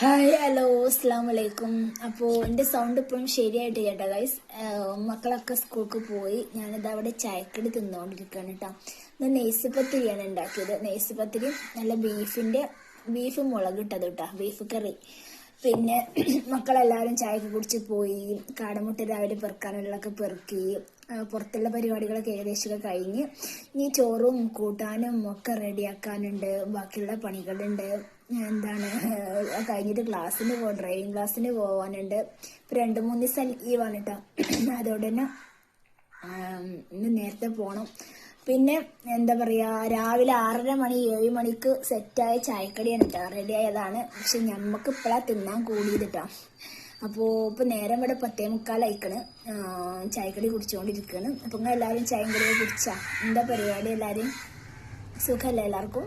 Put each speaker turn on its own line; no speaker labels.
Hi hello അസ്സാം വലൈക്കും. അപ്പോൾ എൻ്റെ സൗണ്ട് ഇപ്പോഴും ശരിയായിട്ട് കേട്ടോ ഗൈസ്. മക്കളൊക്കെ സ്കൂൾക്ക് പോയി. ഞാനിത് അവിടെ ചായക്കടി തിന്നുകൊണ്ടിരിക്കുകയാണ് കേട്ടോ. ഇത് നെയ്സ് പത്തിരിയാണ് ഉണ്ടാക്കിയത്. നെയ്സ് പത്തിരി നല്ല ബീഫ് മുളക് ഇട്ടത് കേട്ടോ, ബീഫ് കറി. പിന്നെ മക്കളെല്ലാവരും ചായക്ക് കുടിച്ച് പോയി. കാടമുട്ട രാവിലെ പെറുക്കാനുള്ളതൊക്കെ പെറുക്കി. പുറത്തുള്ള പരിപാടികളൊക്കെ ഏകദേശമൊക്കെ കഴിഞ്ഞ് ഇനി ചോറും കൂട്ടാനും ഒക്കെ റെഡിയാക്കാനുണ്ട്. ബാക്കിയുള്ള പണികളുണ്ട്. കഴിഞ്ഞിട്ട് ഡ്രൈവിംഗ് ക്ലാസ്സിന് പോകാനുണ്ട്. ഇപ്പം 2-3 ദിവസം ലീവാണ് കേട്ടോ. അതോടെ തന്നെ ഇന്ന് നേരത്തെ പോകണം. പിന്നെ രാവിലെ 6:30-7 മണിക്ക് സെറ്റായ ചായക്കടിയാണ് കേട്ടോ, റെഡി ആയതാണ്. പക്ഷെ ഞമ്മക്ക് ഇപ്പോഴാണ് തിന്നാൻ കൂടിയതിട്ടോ. അപ്പോൾ ഇപ്പം നേരം ഇവിടെ 10:45 ചായക്കടി കുടിച്ചുകൊണ്ടിരിക്കുകയാണ്. അപ്പം എല്ലാവരും ചായയും കടിയൊക്കെ കുടിച്ചാ? എന്താ പരിപാടി? എല്ലാവരും സുഖമല്ലേ എല്ലാവർക്കും?